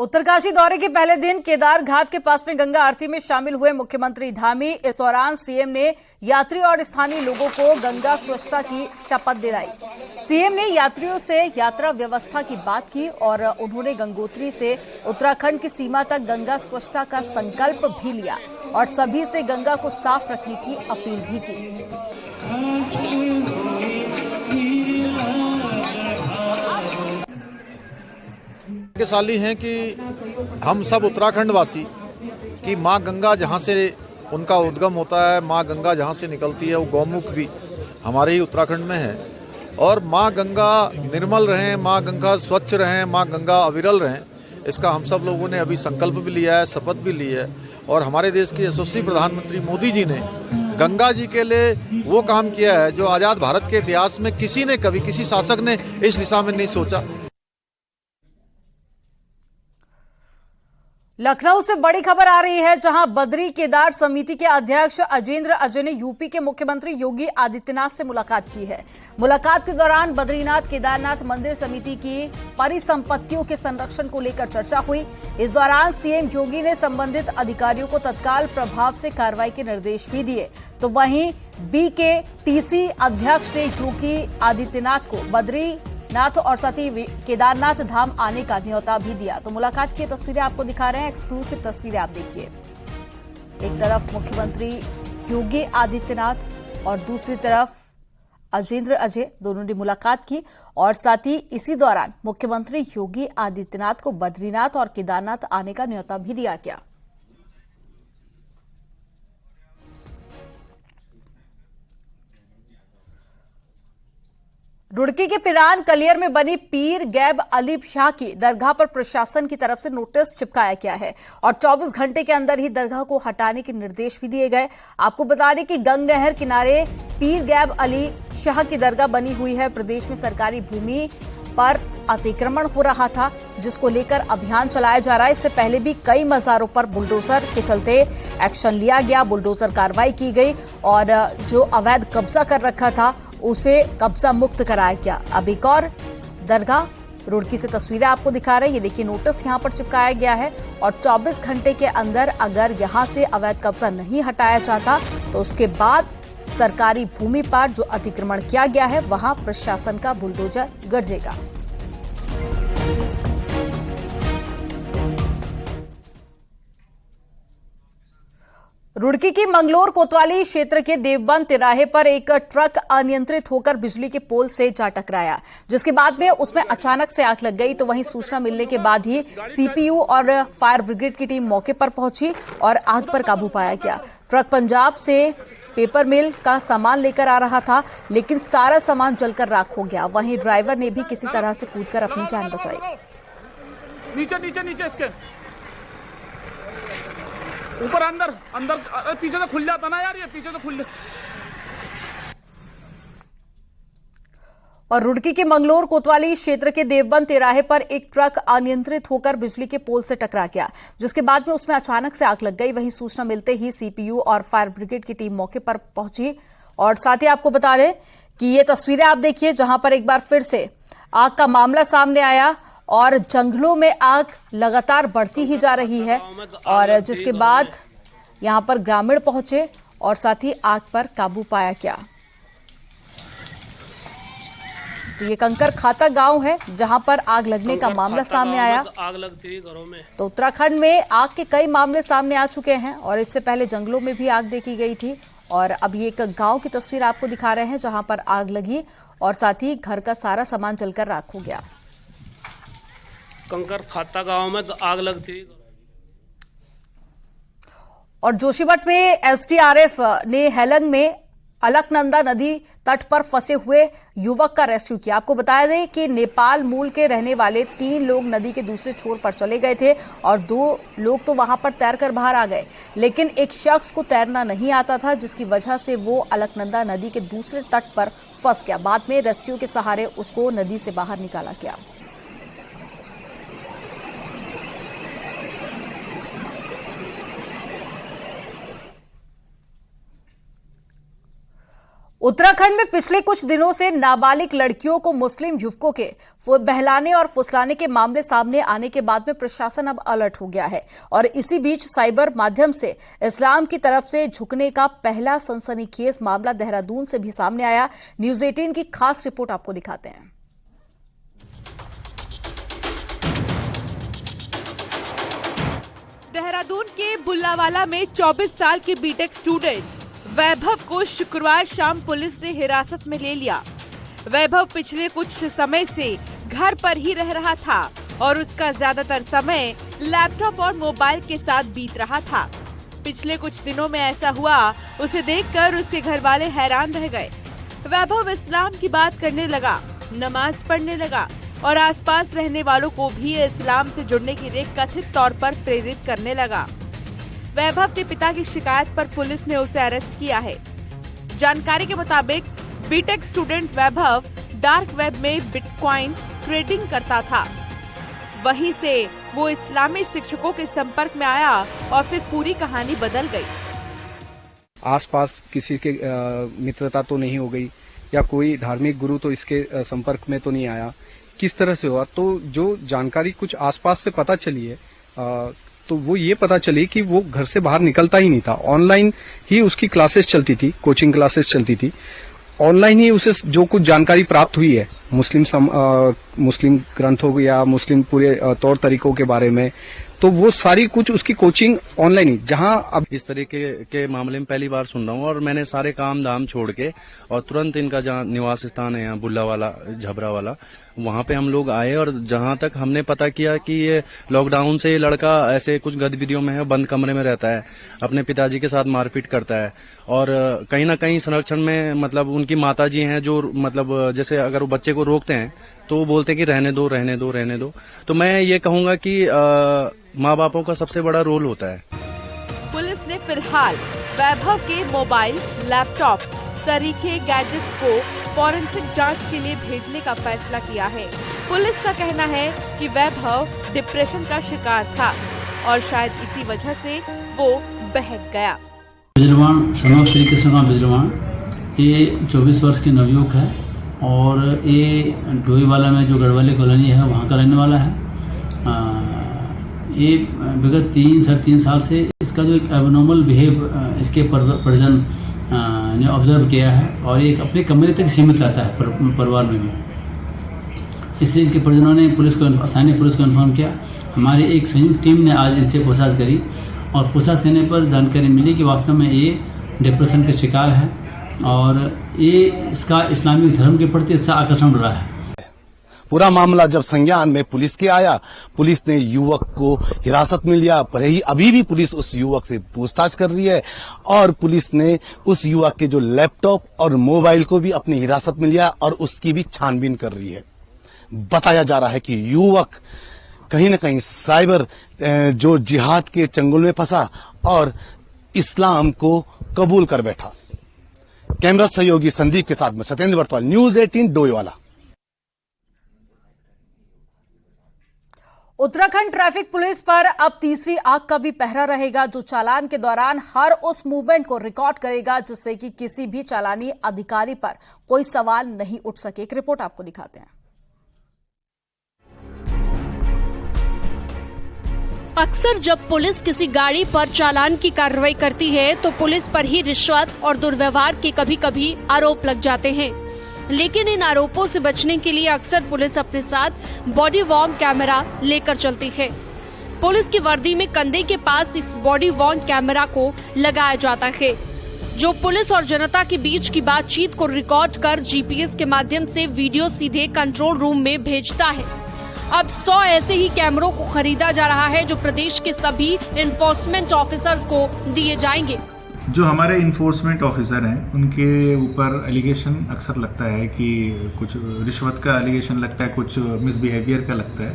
उत्तरकाशी दौरे के पहले दिन केदार घाट के पास में गंगा आरती में शामिल हुए मुख्यमंत्री धामी। इस दौरान सीएम ने यात्री और स्थानीय लोगों को गंगा स्वच्छता की शपथ दिलाई। सीएम ने यात्रियों से यात्रा व्यवस्था की बात की और उन्होंने गंगोत्री से उत्तराखंड की सीमा तक गंगा स्वच्छता का संकल्प भी लिया और सभी से गंगा को साफ रखने की अपील भी की। भाग्यशाली हैं कि हम सब उत्तराखंड वासी कि माँ गंगा जहाँ से उनका उद्गम होता है, माँ गंगा जहाँ से निकलती है, वो गौमुख भी हमारे ही उत्तराखंड में है। और माँ गंगा निर्मल रहें, माँ गंगा स्वच्छ रहें, माँ गंगा अविरल रहें, इसका हम सब लोगों ने अभी संकल्प भी लिया है, शपथ भी ली है। और हमारे देश के यशस्वी प्रधानमंत्री मोदी जी ने गंगा जी के लिए वो काम किया है जो आज़ाद भारत के इतिहास में किसी ने कभी किसी शासक ने इस दिशा में नहीं सोचा। लखनऊ से बड़ी खबर आ रही है, जहां बद्री केदार समिति के अध्यक्ष अजेंद्र अजय ने यूपी के मुख्यमंत्री योगी आदित्यनाथ से मुलाकात की है। मुलाकात के दौरान बद्रीनाथ केदारनाथ मंदिर समिति की परिसंपत्तियों के संरक्षण को लेकर चर्चा हुई। इस दौरान सीएम योगी ने संबंधित अधिकारियों को तत्काल प्रभाव से कार्रवाई के निर्देश भी दिए। तो वहीं बीकेटीसी अध्यक्ष ने योगी आदित्यनाथ को बद्रीनाथ और साथ ही केदारनाथ धाम आने का न्योता भी दिया। तो मुलाकात की तस्वीरें आपको दिखा रहे हैं, एक्सक्लूसिव तस्वीरें आप देखिए। एक तरफ मुख्यमंत्री योगी आदित्यनाथ और दूसरी तरफ अजेंद्र अजय, दोनों ने मुलाकात की और साथ ही इसी दौरान मुख्यमंत्री योगी आदित्यनाथ को बद्रीनाथ और केदारनाथ आने का न्योता भी दिया गया। रुड़की के पिरान कलियर में बनी पीर गैब अली शाह की दरगाह पर प्रशासन की तरफ से नोटिस चिपकाया गया है और 24 घंटे के अंदर ही दरगाह को हटाने के निर्देश भी दिए गए। आपको बता दें कि गंग नहर किनारे पीर गैब अली शाह की दरगाह बनी हुई है। प्रदेश में सरकारी भूमि पर अतिक्रमण हो रहा था, जिसको लेकर अभियान चलाया जा रहा है। इससे पहले भी कई मज़ारों पर बुलडोजर के चलते एक्शन लिया गया, बुलडोजर कार्रवाई की गई और जो अवैध कब्जा कर रखा था उसे कब्जा मुक्त कराया गया। अब एक और दरगाह रुड़की से तस्वीरें आपको दिखा रहे हैं। ये देखिए, नोटिस यहां पर चिपकाया गया है और 24 घंटे के अंदर अगर यहां से अवैध कब्जा नहीं हटाया जाता तो उसके बाद सरकारी भूमि पर जो अतिक्रमण किया गया है वहां प्रशासन का बुलडोजर गरजेगा। रुड़की की मंगलोर कोतवाली क्षेत्र के देवबंद तिराहे पर एक ट्रक अनियंत्रित होकर बिजली के पोल से जा टकराया, जिसके बाद में उसमें अचानक से आग लग गई। तो वहीं सूचना मिलने के बाद ही सीपीयू और फायर ब्रिगेड की टीम मौके पर पहुंची और आग पर काबू पाया गया। ट्रक पंजाब से पेपर मिल का सामान लेकर आ रहा था, लेकिन सारा सामान जलकर राख हो गया। वहीं ड्राइवर ने भी किसी तरह से कूदकर अपनी जान बचाई। नीचे नीचे नीचे इसके ऊपर अंदर अंदर पीछे से खुल जाता ना यार, ये पीछे से खुल। और रुड़की के मंगलोर कोतवाली क्षेत्र के देवबंद तिराहे पर एक ट्रक अनियंत्रित होकर बिजली के पोल से टकरा गया, जिसके बाद में उसमें अचानक से आग लग गई। वहीं सूचना मिलते ही सीपीयू और फायर ब्रिगेड की टीम मौके पर पहुंची और साथ ही आपको बता दें कि ये तस्वीरें आप देखिए, जहां पर एक बार फिर से आग का मामला सामने आया और जंगलों में आग लगातार बढ़ती ही जा रही है और जिसके बाद यहां पर ग्रामीण पहुंचे और साथ ही आग पर काबू पाया गया। तो ये कंकर खाता गांव है जहां पर आग लगने का मामला सामने आया। आग लगती है घरों में। तो उत्तराखंड में आग के कई मामले सामने आ चुके हैं और इससे पहले जंगलों में भी आग देखी गई थी। और अब ये एक गांव की तस्वीर आपको दिखा रहे हैं जहां पर आग लगी और साथ ही घर का सारा सामान जलकर राख हो गया। कंकर खाता गांव में आग लगती है। और जोशीमठ में एसडीआरएफ ने हेलंग में अलकनंदा नदी तट पर फंसे हुए युवक का रेस्क्यू किया। आपको बताया दें कि नेपाल मूल के रहने वाले 3 लोग नदी के दूसरे छोर पर चले गए थे और 2 लोग तो वहां पर तैरकर बाहर आ गए, लेकिन एक शख्स को तैरना नहीं आता था, जिसकी वजह से वो अलकनंदा नदी के दूसरे तट पर फंस गया। बाद में रस्सियों के सहारे उसको नदी से बाहर निकाला गया। उत्तराखंड में पिछले कुछ दिनों से नाबालिग लड़कियों को मुस्लिम युवकों के बहलाने और फुसलाने के मामले सामने आने के बाद में प्रशासन अब अलर्ट हो गया है और इसी बीच साइबर माध्यम से इस्लाम की तरफ से झुकने का पहला सनसनीखेज मामला देहरादून से भी सामने आया। न्यूज 18 की खास रिपोर्ट आपको दिखाते हैं। देहरादून के बुल्लावाला में 24 साल के बीटेक स्टूडेंट वैभव को शुक्रवार शाम पुलिस ने हिरासत में ले लिया। वैभव पिछले कुछ समय से घर पर ही रह रहा था और उसका ज्यादातर समय लैपटॉप और मोबाइल के साथ बीत रहा था। पिछले कुछ दिनों में ऐसा हुआ, उसे देखकर उसके घर वाले हैरान रह गए। वैभव इस्लाम की बात करने लगा, नमाज पढ़ने लगा और आसपास रहने वालों को भी इस्लाम से जुड़ने के लिए कथित तौर पर प्रेरित करने लगा। वैभव के पिता की शिकायत पर पुलिस ने उसे अरेस्ट किया है। जानकारी के मुताबिक बीटेक स्टूडेंट वैभव डार्क वेब में बिटकॉइन ट्रेडिंग करता था। वहीं से वो इस्लामी शिक्षकों के संपर्क में आया और फिर पूरी कहानी बदल गई। आसपास किसी के मित्रता तो नहीं हो गई या कोई धार्मिक गुरु तो इसके संपर्क में तो नहीं आया, किस तरह से हुआ? तो जो जानकारी कुछ आसपास से पता चली है तो वो ये पता चली कि वो घर से बाहर निकलता ही नहीं था। ऑनलाइन ही उसकी क्लासेस चलती थी, कोचिंग क्लासेस चलती थी। ऑनलाइन ही उसे जो कुछ जानकारी प्राप्त हुई है मुस्लिम ग्रंथों या मुस्लिम पूरे तौर तरीकों के बारे में, तो वो सारी कुछ उसकी कोचिंग ऑनलाइन ही। जहां अब इस तरीके के मामले में पहली बार सुन रहा हूँ और मैंने सारे काम धाम छोड़ के और तुरंत इनका जहाँ निवास स्थान है यहाँ बुल्ला वाला झबरा वाला, वहाँ पे हम लोग आए और जहाँ तक हमने पता किया कि ये लॉकडाउन से ये लड़का ऐसे कुछ गतिविधियों में है, बंद कमरे में रहता है, अपने पिताजी के साथ मारपीट करता है और कहीं ना कहीं संरक्षण में मतलब उनकी माताजी हैं जो मतलब जैसे अगर वो बच्चे को रोकते हैं तो वो बोलते हैं कि रहने दो रहने दो रहने दो। तो मैं ये कहूंगा कि माँ बापों का सबसे बड़ा रोल होता है। पुलिस ने फिलहाल वैभव के मोबाइल, लैपटॉप, सरीखे गैजेट्स को फॉरेंसिक जांच के लिए भेजने का फैसला किया है। पुलिस का कहना है कि वैभव डिप्रेशन का शिकार था और शायद इसी वजह से वो बहक गया। बिजलवान सनम श्री कृष्ण बिजलवान ये 24 वर्ष की नवयुवक है और ये डोईवाला में जो गढ़वाली कॉलोनी है वहाँ का रहने वाला है। ये विगत 3-3.5 साल से इसका जो एक एबनॉर्मल बिहेव इसके परिजन ने ऑब्जर्व किया है और ये अपने कमरे तक सीमित रहता है परिवार में भी। इसलिए इसके परिजनों ने स्थानीय पुलिस को इन्फॉर्म किया। हमारी एक संयुक्त टीम ने आज इनसे पूछताछ करी और पूछताछ करने पर जानकारी मिली कि वास्तव में ये डिप्रेशन के शिकार है और ये इसका इस्लामिक धर्म के प्रति अच्छा आकर्षण रहा है। पूरा मामला जब संज्ञान में पुलिस के आया, पुलिस ने युवक को हिरासत में लिया। पर ही अभी भी पुलिस उस युवक से पूछताछ कर रही है और पुलिस ने उस युवक के जो लैपटॉप और मोबाइल को भी अपनी हिरासत में लिया और उसकी भी छानबीन कर रही है। बताया जा रहा है कि युवक कहीं न कहीं साइबर जो जिहाद के चंगुल में फंसा और इस्लाम को कबूल कर बैठा। कैमरा सहयोगी संदीप के साथ में Satyendra Bartwal, news 18 Doiwala. Uttarakhand traffic police पर अब तीसरी आंख का भी पहरा रहेगा, जो चालान के दौरान हर उस मूवमेंट को रिकॉर्ड करेगा जिससे कि किसी भी चालानी अधिकारी पर कोई सवाल नहीं उठ सके। एक रिपोर्ट आपको दिखाते हैं। अक्सर जब पुलिस किसी गाड़ी पर चालान की कार्रवाई करती है तो पुलिस पर ही रिश्वत और दुर्व्यवहार के कभी कभी आरोप लग जाते हैं, लेकिन इन आरोपों से बचने के लिए अक्सर पुलिस अपने साथ बॉडी वॉर्म कैमरा लेकर चलती है। पुलिस की वर्दी में कंधे के पास इस बॉडी वॉर्म कैमरा को लगाया जाता है, जो पुलिस और जनता के बीच की बातचीत को रिकॉर्ड कर जीपीएस के माध्यम से वीडियो सीधे कंट्रोल रूम में भेजता है। अब 100 ऐसे ही कैमरों को खरीदा जा रहा है जो प्रदेश के सभी इन्फोर्समेंट ऑफिसर्स को दिए जाएंगे। जो हमारे इन्फोर्समेंट ऑफिसर हैं उनके ऊपर एलिगेशन अक्सर लगता है कि कुछ रिश्वत का एलिगेशन लगता है, कुछ मिसबिहेवियर का लगता है,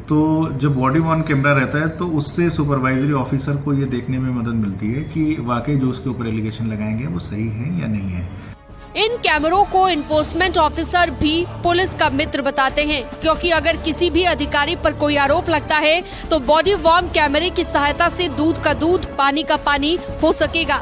तो जब बॉडी वॉर्न कैमरा रहता है तो उससे सुपरवाइजरी ऑफिसर को ये देखने में मदद मिलती है कि वाकई जो उसके ऊपर एलिगेशन लगाएंगे वो सही है या नहीं है। इन कैमरों को इन्फोर्समेंट ऑफिसर भी पुलिस का मित्र बताते हैं, क्योंकि अगर किसी भी अधिकारी पर कोई आरोप लगता है तो बॉडी वॉर्म कैमरे की सहायता से दूध का दूध, पानी का पानी हो सकेगा।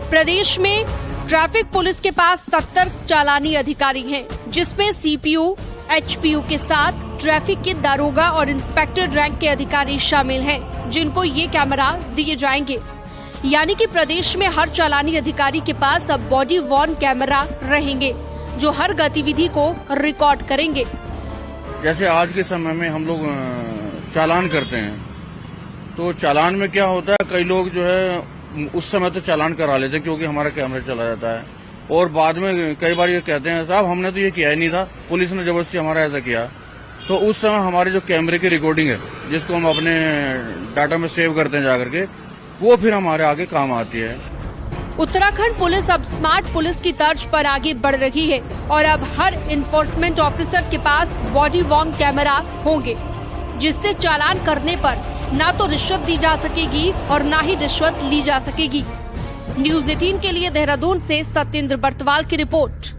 प्रदेश में ट्रैफिक पुलिस के पास 70 चालानी अधिकारी हैं, जिसमें सीपीयू, एचपीयू के साथ ट्रैफिक के दारोगा और इंस्पेक्टर रैंक के अधिकारी शामिल हैं, जिनको ये कैमरा दिए जाएंगे। यानी कि प्रदेश में हर चालानी अधिकारी के पास अब बॉडी वॉर्न कैमरा रहेंगे, जो हर गतिविधि को रिकॉर्ड करेंगे। जैसे आज के समय में हम लोग चालान करते हैं, तो चालान में क्या होता है, कई लोग जो है उस समय तो चालान करा लेते हैं क्योंकि हमारा कैमरा चला जाता है, और बाद में कई बार ये कहते हैं साहब हमने तो ये किया ही नहीं था, पुलिस ने जबरदस्ती हमारा ऐसा किया। तो उस समय हमारे जो कैमरे की रिकॉर्डिंग है, जिसको हम अपने डाटा में सेव करते हैं जाकर के, वो फिर हमारे आगे काम आती है। उत्तराखंड पुलिस अब स्मार्ट पुलिस की तर्ज पर आगे बढ़ रही है और अब हर इन्फोर्समेंट ऑफिसर के पास बॉडी वॉर्न कैमरा होंगे, जिससे चालान करने पर ना तो रिश्वत दी जा सकेगी और ना ही रिश्वत ली जा सकेगी। न्यूज़ 18 के लिए देहरादून से सत्येंद्र बर्तवाल की रिपोर्ट।